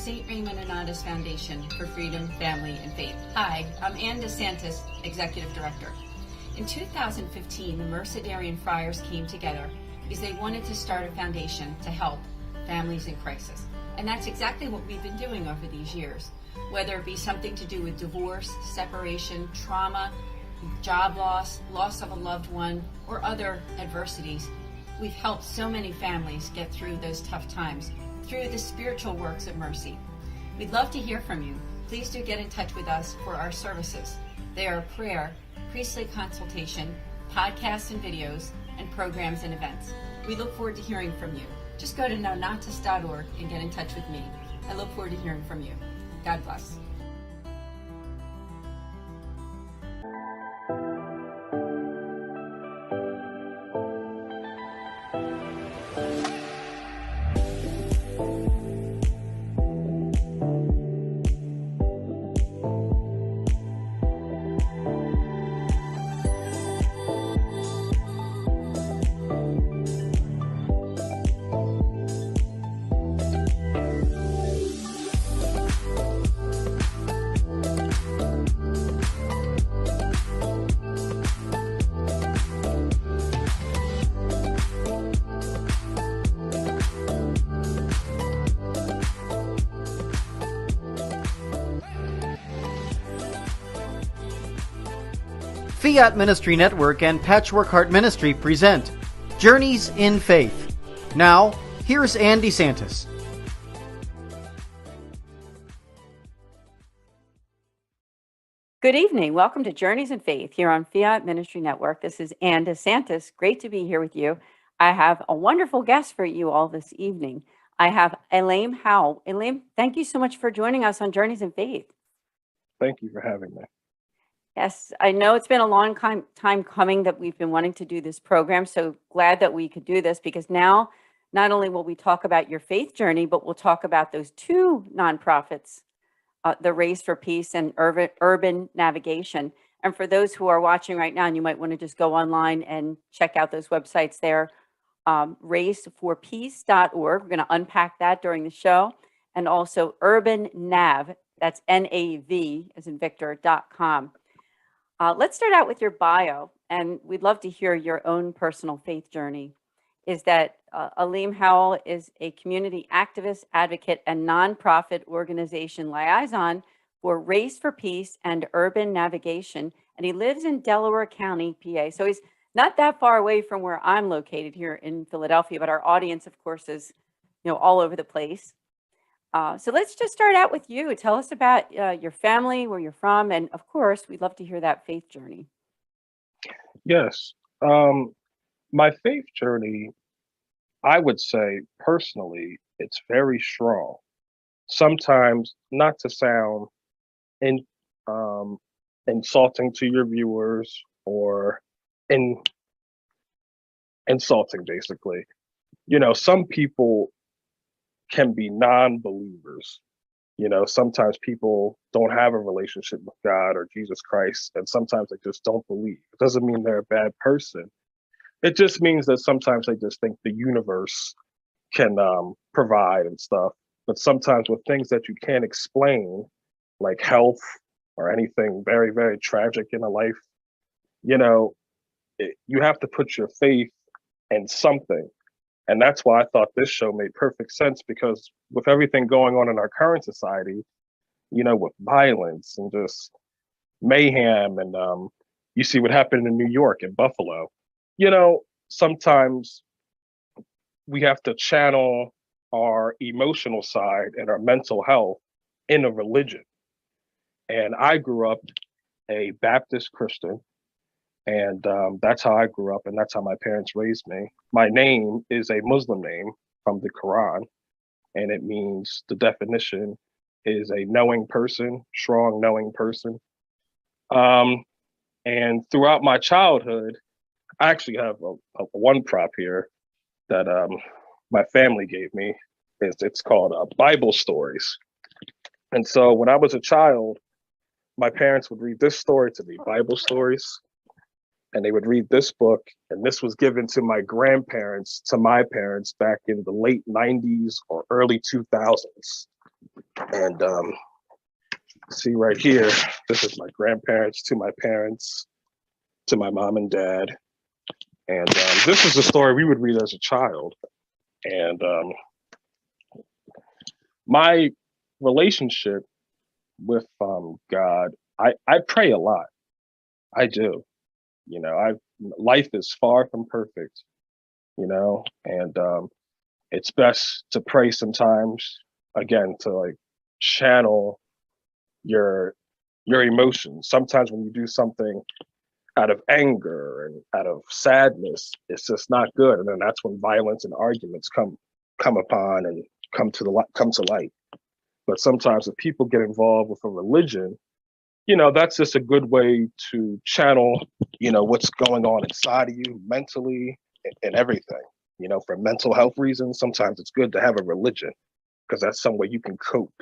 St. Raymond Anonymous Foundation for Freedom, Family, and Faith. Hi, I'm Anne DeSantis, Executive Director. In 2015, the Mercedarian Friars came together because they wanted to start a foundation to help families in crisis. And that's exactly what we've been doing over these years, whether it be something to do with divorce, separation, trauma, job loss, loss of a loved one, or other adversities. We've helped so many families get through those tough times through the spiritual works of mercy. We'd love to hear from you. Please do get in touch with us for our services. They are prayer, priestly consultation, podcasts and videos, and programs and events. We look forward to hearing from you. Just go to nonotus.org and get in touch with me. I look forward to hearing from you. God bless. Fiat Ministry Network and Patchwork Heart Ministry present Journeys in Faith. Now, here's Anne DeSantis. Good evening. Welcome to Journeys in Faith here on Fiat Ministry Network. This is Anne DeSantis. Great to be here with you. I have a wonderful guest for you all this evening. I have Alim Howell. Alim, thank you so much for joining us on Journeys in Faith. Thank you for having me. Yes, I know it's been a long time coming that we've been wanting to do this program. So glad that we could do this, because now not only will we talk about your faith journey, but we'll talk about those two nonprofits, the Race for Peace and Urban Navigation. And for those who are watching right now, and you might want to just go online and check out those websites there, raceforpeace.org. We're going to unpack that during the show. And also Urban Nav, that's NAV as in Victor.com. Let's start out with your bio, and we'd love to hear your own personal faith journey. Is that Alim Howell is a community activist, advocate, and nonprofit organization liaison for Race for Peace and Urban Navigation, and he lives in Delaware County, PA. So he's not that far away from where I'm located here in Philadelphia, but our audience, of course, is all over the place. So let's just start out with you. Tell us about your family, where you're from, and of course, we'd love to hear that faith journey. Yes. My faith journey, I would say personally, it's very strong. Sometimes, not to sound insulting to your viewers or insulting, basically. Some people can be non-believers. Sometimes people don't have a relationship with God or Jesus Christ, and sometimes they just don't believe. It doesn't mean they're a bad person. It just means that sometimes they just think the universe can provide and stuff. But sometimes with things that you can't explain, like health or anything very, very tragic in a life, you have to put your faith in something. And that's why I thought this show made perfect sense, because with everything going on in our current society, with violence and just mayhem, and you see what happened in New York and Buffalo, sometimes we have to channel our emotional side and our mental health in a religion. And I grew up a Baptist Christian. And that's how I grew up, and that's how my parents raised me. My name is a Muslim name from the Quran, and it means, the definition is a knowing person, strong knowing person. And throughout my childhood, I actually have a one prop here that my family gave me. It's called Bible Stories. And so when I was a child, my parents would read this story to me, Bible Stories. And they would read this book, and this was given to my grandparents, to my parents back in the late 90s or early 2000s. And see right here, this is my grandparents to my parents, to my mom and dad. And this is the story we would read as a child. And my relationship with God, I pray a lot. I do. You know, life is far from perfect, you know, and it's best to pray sometimes, again, to like channel your emotions. Sometimes when you do something out of anger and out of sadness, it's just not good. And then that's when violence and arguments come upon and come to light. But sometimes if people get involved with a religion, you know, that's just a good way to channel, you know, what's going on inside of you mentally and everything. You know, for mental health reasons, sometimes it's good to have a religion because that's some way you can cope.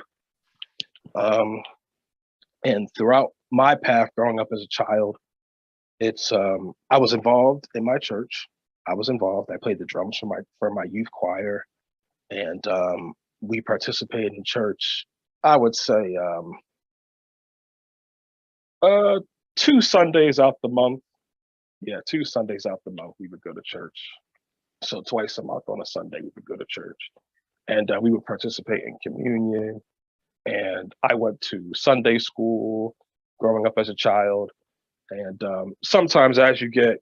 And throughout my path growing up as a child, it's I was involved in my church. I was involved. I played the drums for my youth choir, and we participated in church. I would say 2 Sundays out the month. Yeah, 2 Sundays out the month we would go to church. So twice a month on a Sunday we would go to church, and we would participate in communion. And I went to Sunday school growing up as a child. And sometimes as you get,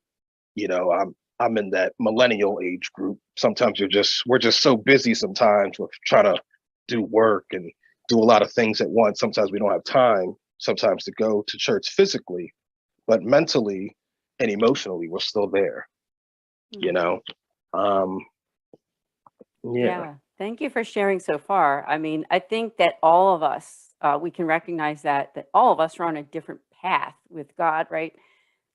you know, I'm in that millennial age group. Sometimes we're just so busy sometimes with trying to do work and do a lot of things at once. Sometimes we don't have time sometimes to go to church physically, but mentally and emotionally we're still there, you know. Yeah. Thank you for sharing so far. I mean, I think that all of us, we can recognize that all of us are on a different path with God, right?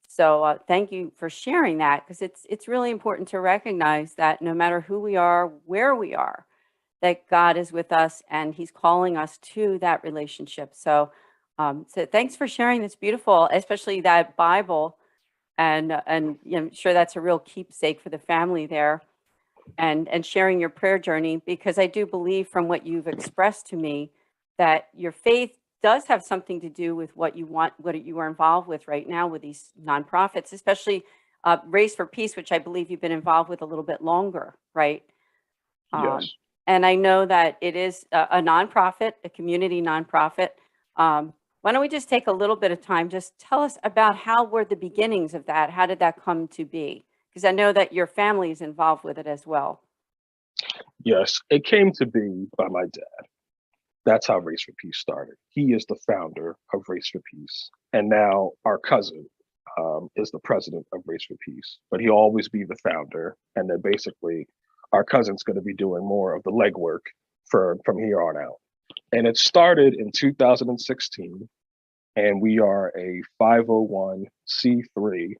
So thank you for sharing that, because it's really important to recognize that no matter who we are, where we are, that God is with us and He's calling us to that relationship. So, so thanks for sharing. That's beautiful, especially that Bible, and you know, I'm sure that's a real keepsake for the family there, and sharing your prayer journey, because I do believe from what you've expressed to me that your faith does have something to do with what you want, what you are involved with right now with these nonprofits, especially Race for Peace, which I believe you've been involved with a little bit longer, right? Yes. And I know that it is a nonprofit, a community nonprofit. Why don't we just take a little bit of time, just tell us about how were the beginnings of that? How did that come to be? Because I know that your family is involved with it as well. Yes, it came to be by my dad. That's how Race for Peace started. He is the founder of Race for Peace. And now our cousin is the president of Race for Peace, but he'll always be the founder. And then basically our cousin's going to be doing more of the legwork from here on out. And it started in 2016, and we are a 501c3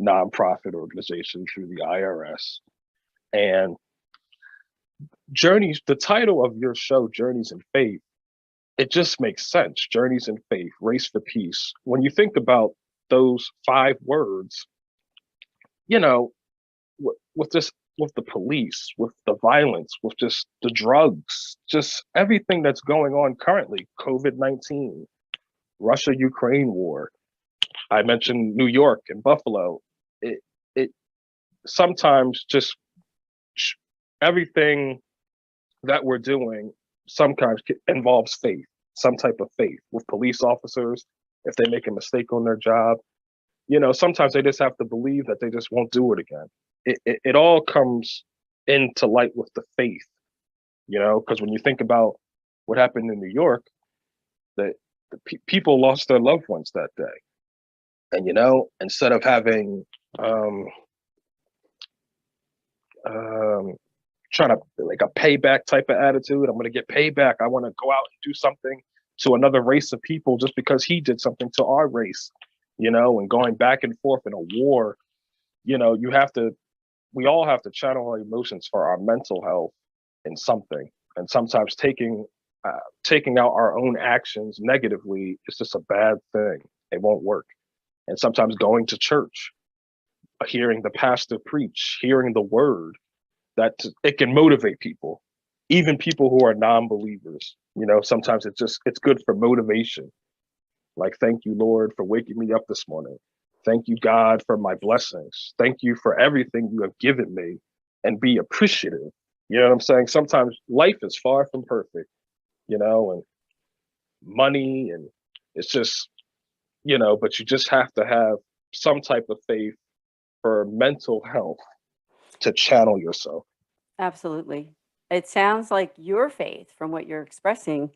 nonprofit organization through the IRS. And Journeys, the title of your show, Journeys in Faith, it just makes sense. Journeys in Faith, Race for Peace. When you think about those 5 words, you know, with the police, with the violence, with just the drugs, just everything that's going on currently, COVID-19, Russia-Ukraine war. I mentioned New York and Buffalo. It sometimes just everything that we're doing sometimes involves faith, some type of faith with police officers. If they make a mistake on their job, you know, sometimes they just have to believe that they just won't do it again. It all comes into light with the faith, you know, because when you think about what happened in New York, that people lost their loved ones that day. And, you know, instead of having, trying to like a payback type of attitude, I'm going to get payback, I want to go out and do something to another race of people just because he did something to our race, you know, and going back and forth in a war, you know, we all have to channel our emotions for our mental health in something. And sometimes taking out our own actions negatively is just a bad thing. It won't work. And sometimes going to church, hearing the pastor preach, hearing the word, that it can motivate people, even people who are non-believers. Sometimes it's good for motivation. Like, thank you, Lord, for waking me up this morning. Thank you, God, for my blessings. Thank you for everything you have given me, and be appreciative. You know what I'm saying? Sometimes life is far from perfect, and money, and it's just, but you just have to have some type of faith for mental health to channel yourself. Absolutely. It sounds like your faith, from what you're expressing,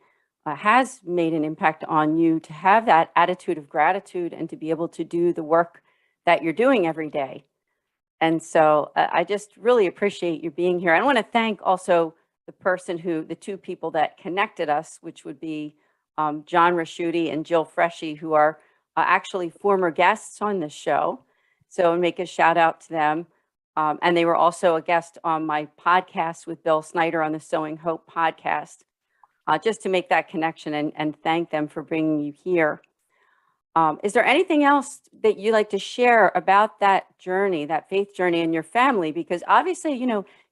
has made an impact on you to have that attitude of gratitude and to be able to do the work that you're doing every day. And so I just really appreciate you being here. I want to thank also the two people that connected us, which would be John Raschuti and Jill Freshy, who are actually former guests on this show. So make a shout out to them. And they were also a guest on my podcast with Bill Snyder on the Sowing Hope podcast, just to make that connection and thank them for bringing you here. Is there anything else that you'd like to share about that journey, that faith journey, and your family? Because obviously,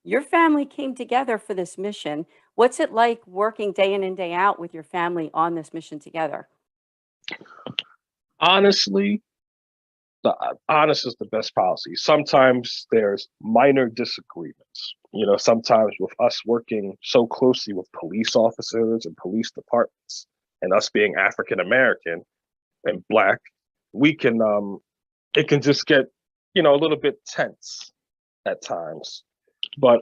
your family came together for this mission. What's it like working day in and day out with your family on this mission together? Honestly, honest is the best policy. Sometimes there's minor disagreements. Sometimes with us working so closely with police officers and police departments, and us being African American and Black, we can it can just get a little bit tense at times. But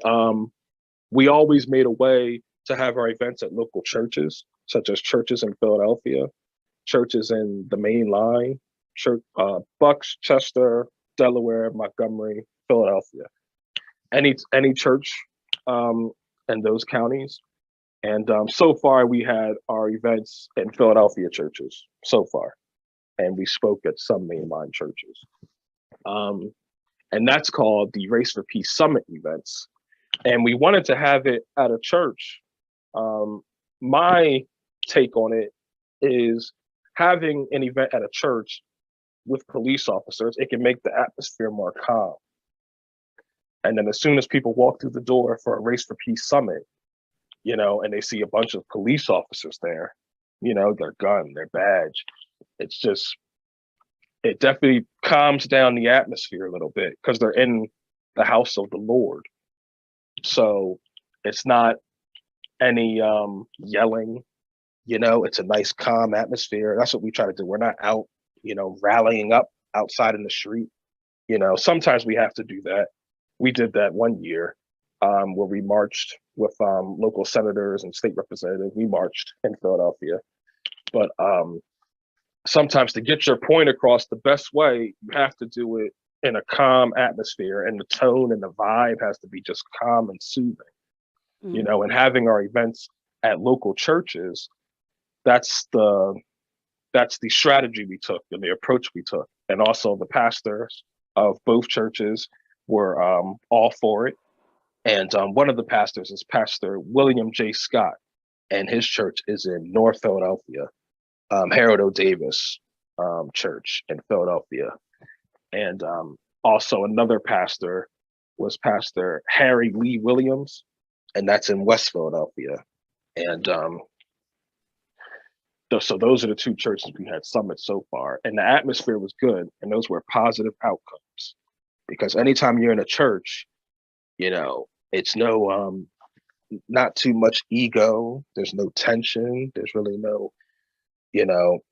we always made a way to have our events at local churches, such as churches in Philadelphia, churches in the main line, church, Bucks, Chester, Delaware, Montgomery, Philadelphia, any church in those counties. And so far, we had our events in Philadelphia churches so far, and we spoke at some mainline churches. And that's called the Race for Peace Summit events. And we wanted to have it at a church. My take on it is having an event at a church with police officers, it can make the atmosphere more calm. And then as soon as people walk through the door for a Race for Peace Summit, and they see a bunch of police officers there, their gun, their badge, it definitely calms down the atmosphere a little bit because they're in the house of the Lord. So it's not any yelling, it's a nice calm atmosphere. That's what we try to do. We're not out, rallying up outside in the street. Sometimes we have to do that. We did that one year where we marched with local senators and state representatives. We marched in Philadelphia. But sometimes to get your point across the best way, you have to do it in a calm atmosphere, and the tone and the vibe has to be just calm and soothing. And having our events at local churches, that's the strategy we took and the approach we took. And also the pastors of both churches were all for it. And one of the pastors is Pastor William J. Scott, and his church is in North Philadelphia, Harold O. Davis Church in Philadelphia. And also another pastor was Pastor Harry Lee Williams, and that's in West Philadelphia. And so those are the two churches we had summits so far, and the atmosphere was good, and those were positive outcomes. Because anytime you're in a church, it's not too much ego. There's no tension. There's really no,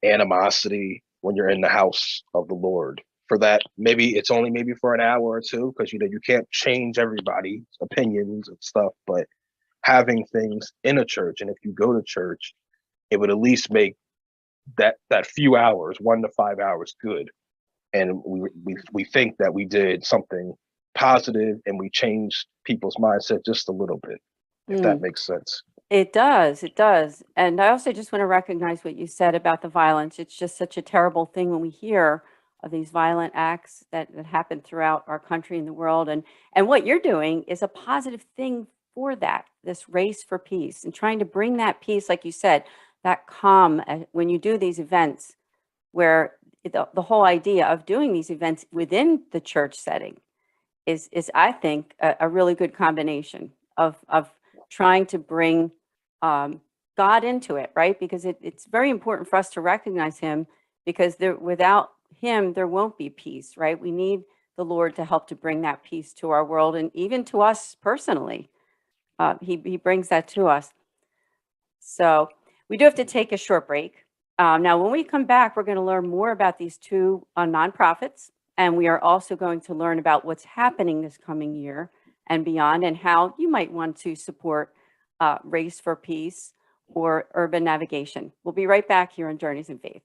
animosity when you're in the house of the Lord. For that, it's only for an hour or two, because you can't change everybody's opinions and stuff. But having things in a church, and if you go to church, it would at least make that few hours, 1 to 5 hours, good. And we think that we did something positive, and we changed people's mindset just a little bit, if that makes sense. It does. It does. And I also just want to recognize what you said about the violence. It's just such a terrible thing when we hear of these violent acts that happen throughout our country and the world. And what you're doing is a positive thing for that, this race for peace, and trying to bring that peace, like you said, that calm when you do these events, where the whole idea of doing these events within the church setting is I think, a really good combination of trying to bring God into it, right? Because it's very important for us to recognize him, because without him, there won't be peace, right? We need the Lord to help to bring that peace to our world and even to us personally. He brings that to us. So we do have to take a short break. Now, when we come back, we're going to learn more about these two nonprofits, and we are also going to learn about what's happening this coming year and beyond, and how you might want to support Race for Peace or Urban Navigation. We'll be right back here on Journeys in Faith.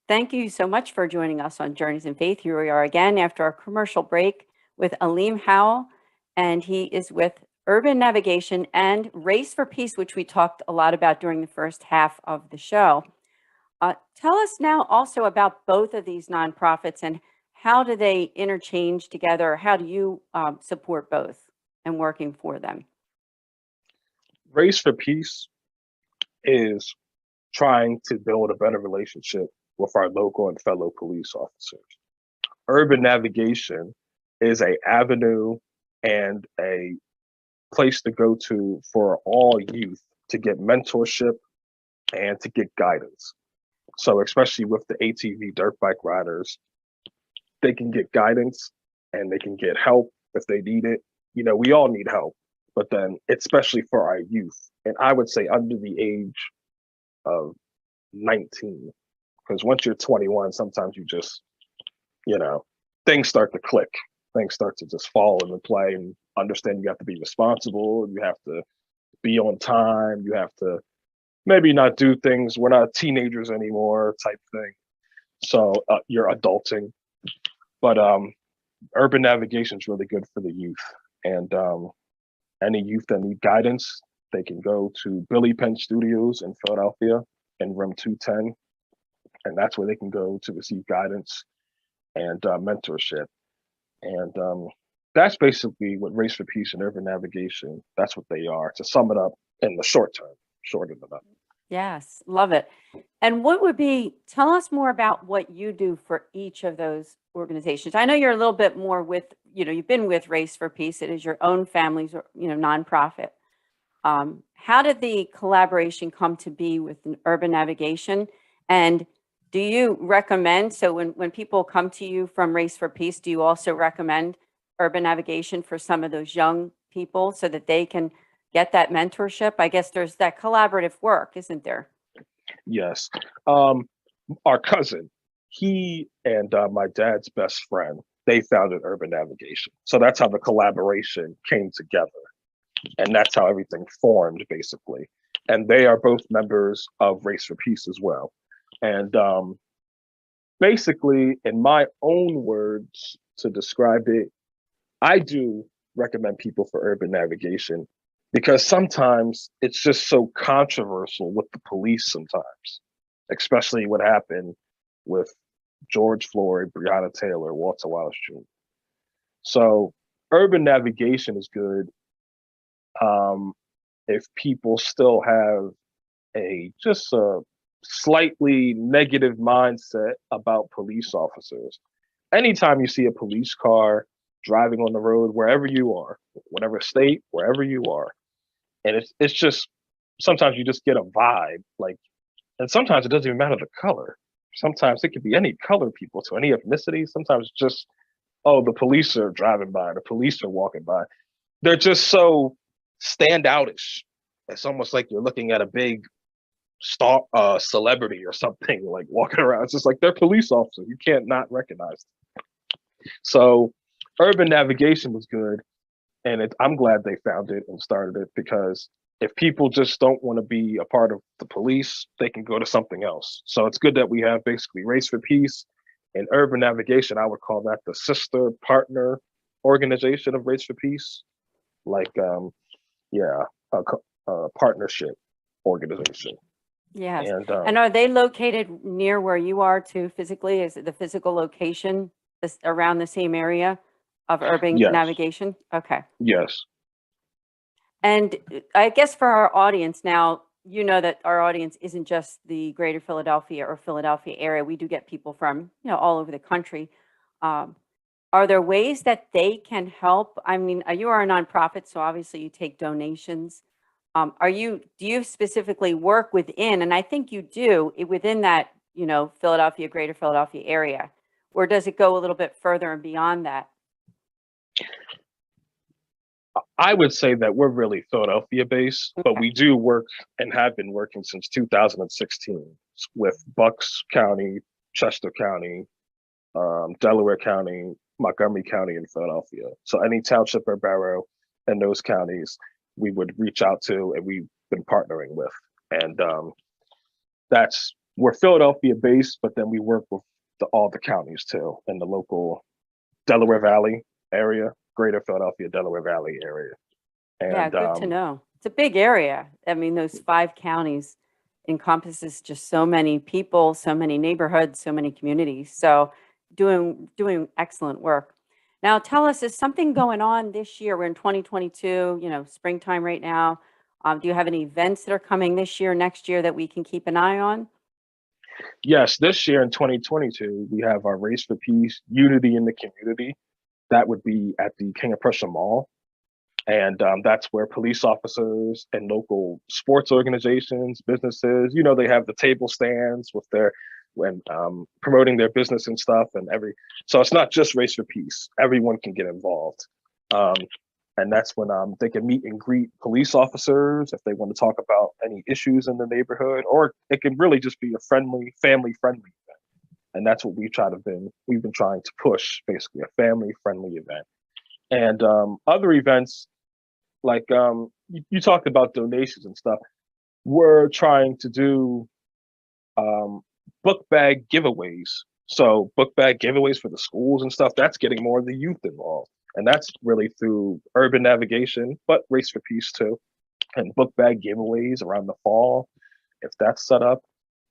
Thank you so much for joining us on Journeys in Faith. Here we are again after our commercial break with Alim Howell, and he is with Urban Navigation and Race for Peace, which we talked a lot about during the first half of the show. Tell us now also about both of these nonprofits, and how do they interchange together? How do you support both and working for them? Race for Peace is trying to build a better relationship with our local and fellow police officers. Urban Navigation is an avenue and a place to go to for all youth to get mentorship and to get guidance. So especially with the ATV dirt bike riders, they can get guidance and they can get help if they need it. You know, we all need help, but then especially for our youth, and I would say under the age of 19, because once you're 21, sometimes you just, things start to click. Things start to just fall into play, and understand you have to be responsible. You have to be on time. You have to maybe not do things. We're not teenagers anymore type thing. So you're adulting. But Urban Navigation is really good for the youth. And any youth that need guidance, they can go to Billy Penn Studios in Philadelphia in room 210. And that's where they can go to receive guidance and mentorship. And that's basically what Race for Peace and Urban Navigation, that's what they are, to sum it up in the short term, shorten it up. Yes, love it. And tell us more about what you do for each of those organizations. I know you're a little bit more with, you've been with Race for Peace. It is your own family's, nonprofit. How did the collaboration come to be with Urban Navigation? And do you recommend, so when people come to you from Race for Peace, do you also recommend Urban Navigation for some of those young people so that they can get that mentorship? I guess there's that collaborative work, isn't there? Yes. Our cousin, he and my dad's best friend, they founded Urban Navigation. So that's how the collaboration came together. And that's how everything formed, basically. And they are both members of Race for Peace as well. And basically, in my own words to describe it, I do recommend people for Urban Navigation because sometimes it's just so controversial with the police sometimes, especially what happened with George Floyd, Breonna Taylor, Walter Wallace Jr. So Urban Navigation is good if people still have just a slightly negative mindset about police officers. Anytime you see a police car driving on the road, wherever you are, whatever state, wherever you are, and it's just, sometimes you just get a vibe, and sometimes it doesn't even matter the color. sometimes it could be any color people to any ethnicity. Sometimes just, oh, the police are driving by, the police are walking by. They're just so standoutish. It's almost like you're looking at a big star celebrity or something like walking around. It's just like they're police officers. You can't not recognize them. So urban navigation was good. And I'm glad they found it and started it, because if people just don't want to be a part of the police, they can go to something else. So it's good that we have basically Race for Peace and urban navigation. I would call that the sister partner organization of Race for Peace. Like, yeah, a partnership organization. Yes. And are they located near where you are too physically? Is it the physical location around the same area of urban yes, navigation? Okay. yes, And I guess for our audience now, you know that our audience isn't just the greater Philadelphia or Philadelphia area. We do get people from, all over the country. Are there ways that they can help? I mean, you are a nonprofit, so obviously you take donations. Do you specifically work within, and I think you do, within that, Philadelphia, greater Philadelphia area, or does it go a little bit further and beyond that? I would say that we're really Philadelphia based, but Okay. we do work and have been working since 2016 with Bucks County, Chester County, Delaware County, Montgomery County, and Philadelphia. So any township or borough in those counties, we would reach out to and we've been partnering with. And we're Philadelphia based, but then we work with all the counties too, in the local Delaware Valley area, greater Philadelphia, Delaware Valley area. Yeah, And good to know. It's a big area. I mean, those 5 counties encompasses just so many people, so many neighborhoods, so many communities. So doing excellent work. Now tell us, is something going on this year? We're in 2022, springtime right now. Do you have any events that are coming this year, next year that we can keep an eye on? yes, this year in 2022, we have our Race for Peace, Unity in the Community. That would be at the King of Prussia Mall. And that's where police officers and local sports organizations, businesses, they have the table stands with when promoting their business and stuff, so it's not just Race for Peace. Everyone can get involved. And that's when they can meet and greet police officers if they want to talk about any issues in the neighborhood, or it can really just be a friendly, family-friendly event. And that's what we've been trying to push, basically a family-friendly event. And other events, like you talked about donations and stuff. We're trying to do book bag giveaways. So book bag giveaways for the schools and stuff, that's getting more of the youth involved. And that's really through urban navigation, but Race for Peace too. And book bag giveaways around the fall, if that's set up.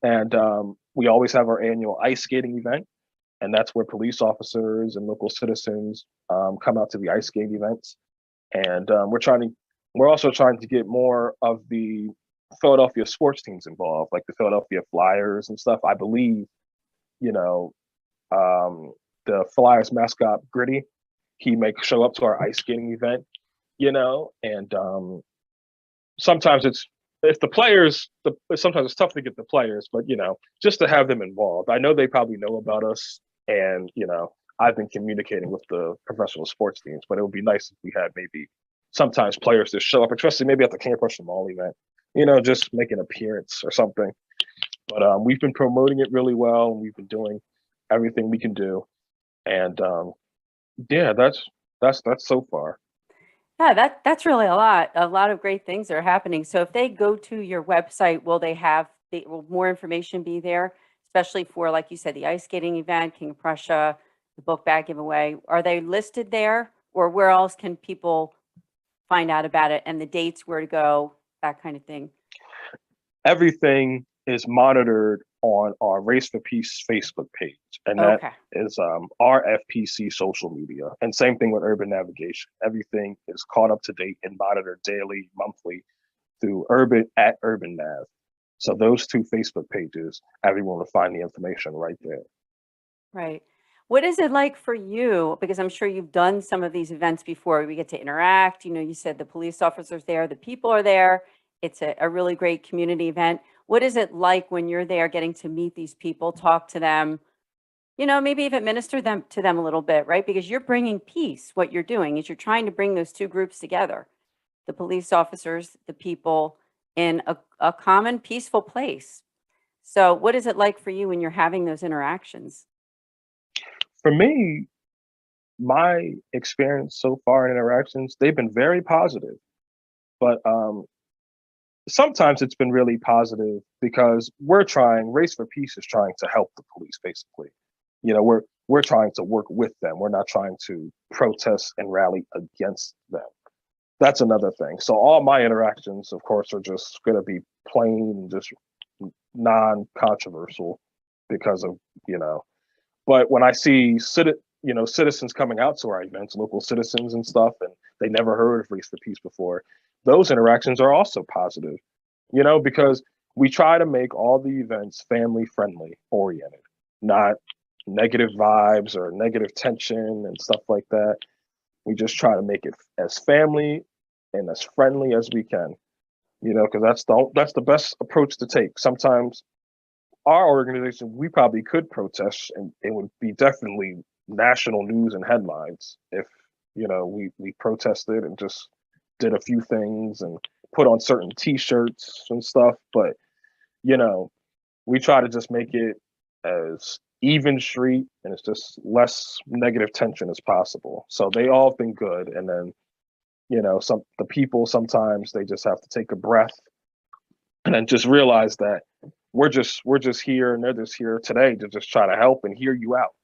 And we always have our annual ice skating event. And that's where police officers and local citizens come out to the ice skating events. And we're also trying to get more of the Philadelphia sports teams involved, like the Philadelphia Flyers and stuff. I believe, the Flyers mascot Gritty, he may show up to our ice skating event, and sometimes sometimes it's tough to get the players, but just to have them involved. I know they probably know about us, and I've been communicating with the professional sports teams, but it would be nice if we had maybe sometimes players to show up, especially maybe at the King of Prussia Mall event, just make an appearance or something. But we've been promoting it really well, and we've been doing everything we can do. And yeah, that's so far. Yeah, that's really a lot. A lot of great things are happening. So if they go to your website, will more information be there, especially for, like you said, the ice skating event, King of Prussia, the book bag giveaway? Are they listed there, or where else can people find out about it, and the dates, where to go, that kind of thing? Everything is monitored on our Race for Peace Facebook page, and that is RFPC social media. And same thing with urban navigation. Everything is caught up to date and monitored daily, monthly through Urban Nav. So those 2 Facebook pages, everyone will find the information right there. Right. What is it like for you? Because I'm sure you've done some of these events before. We get to interact. You said the police officers there, the people are there. It's a really great community event. What is it like when you're there getting to meet these people, talk to them, maybe even minister to them a little bit, right? Because you're bringing peace. What you're doing is you're trying to bring those two groups together, the police officers, the people, in a common, peaceful place. So what is it like for you when you're having those interactions? For me, my experience so far in interactions, they've been very positive. But sometimes it's been really positive because Race for Peace is trying to help the police, basically. We're trying to work with them. We're not trying to protest and rally against them. That's another thing. So all my interactions, of course, are just going to be plain, just non-controversial because of, but when I see citizens coming out to our events, local citizens and stuff, and they never heard of Race for Peace before, those interactions are also positive, because we try to make all the events family friendly oriented, not negative vibes or negative tension and stuff like that. We just try to make it as family and as friendly as we can, because that's the best approach to take. Sometimes our organization, we probably could protest and it would be definitely national news and headlines if, we protested and just did a few things and put on certain t-shirts and stuff. But, we try to just make it as even street and it's just less negative tension as possible. So they all have been good. And then, the people, sometimes they just have to take a breath and then just realize that we're just here and they're just here today to just try to help and hear you out.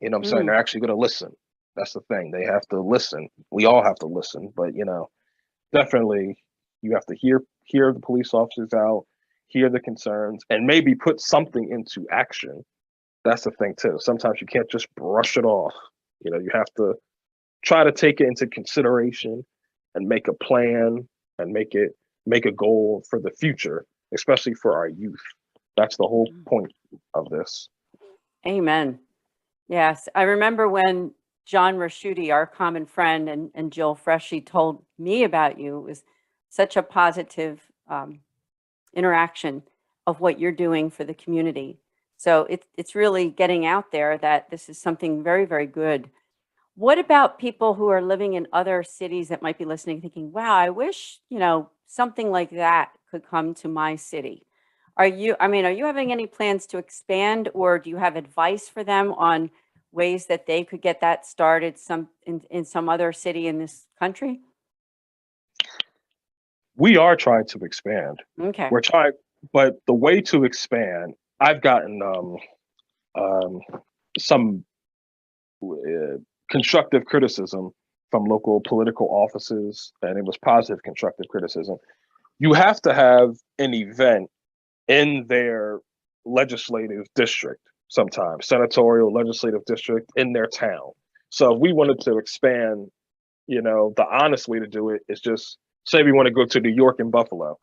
You know what I'm saying? They're actually going to listen. That's the thing. They have to listen. We all have to listen, but definitely you have to hear the police officers out, hear the concerns, and maybe put something into action. That's the thing too. Sometimes you can't just brush it off. You have to try to take it into consideration and make a plan and make a goal for the future, especially for our youth. That's the whole point of this. Amen. Yes. I remember when John Raschuti, our common friend, and Jill Freshy told me about you. It was such a positive interaction of what you're doing for the community. So it's really getting out there that this is something very, very good. What about people who are living in other cities that might be listening, thinking, wow, I wish, something like that could come to my city? Are you having any plans to expand, or do you have advice for them on ways that they could get that started in some other city in this country? We are trying to expand. Okay. We're trying, but the way to expand, I've gotten some constructive criticism from local political offices, and it was positive constructive criticism. You have to have an event in their legislative district, sometimes senatorial legislative district in their town. So if we wanted to expand, the honest way to do it is just say we want to go to New York and Buffalo.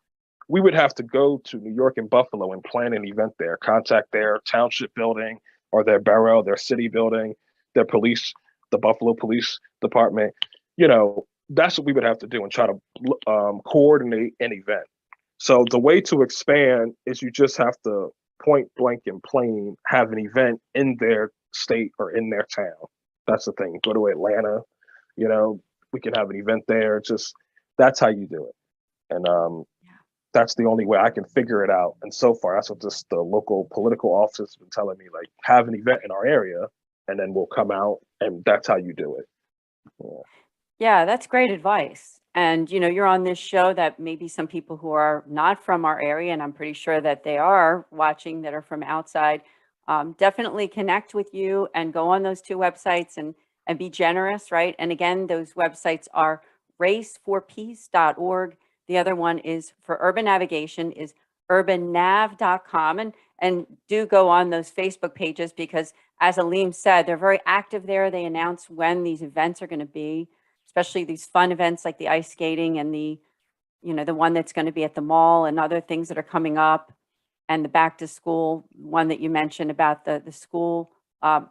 We would have to go to New York and Buffalo and plan an event there, contact their township building or their borough, their city building, their police, the Buffalo Police Department. That's what we would have to do and try to coordinate an event. So the way to expand is you just have to point blank and plain have an event in their state or in their town. That's the thing. Go to Atlanta, we can have an event there. That's how you do it. And that's the only way I can figure it out. And so far, that's what just the local political office has been telling me, like, have an event in our area and then we'll come out, and that's how you do it. Yeah, that's great advice. And, you're on this show that maybe some people who are not from our area, and I'm pretty sure that they are watching that are from outside, definitely connect with you and go on those two websites and be generous, right? And again, those websites are raceforpeace.org. The other one is for urban navigation is urbannav.com. And do go on those Facebook pages because, as Alim said, they're very active there. They announce when these events are going to be, especially these fun events like the ice skating and the one that's going to be at the mall and other things that are coming up, and the back to school one that you mentioned about the school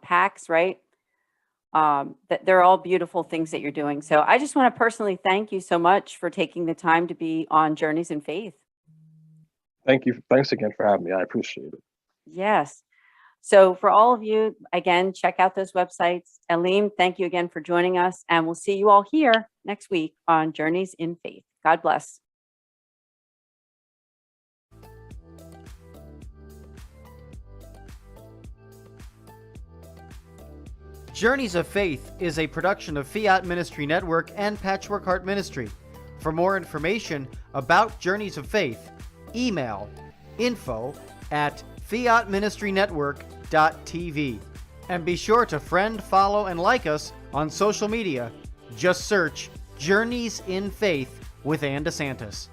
packs, right? That they're all beautiful things that you're doing. So I just want to personally thank you so much for taking the time to be on Journeys in Faith. Thank you. Thanks again for having me. I appreciate it. Yes. So for all of you, again, check out those websites. Alim, thank you again for joining us, and we'll see you all here next week on Journeys in Faith. God bless. Journeys of Faith is a production of Fiat Ministry Network and Patchwork Heart Ministry. For more information about Journeys of Faith, email info@fiatministrynetwork.tv. And be sure to friend, follow, and like us on social media. Just search Journeys in Faith with Anne DeSantis.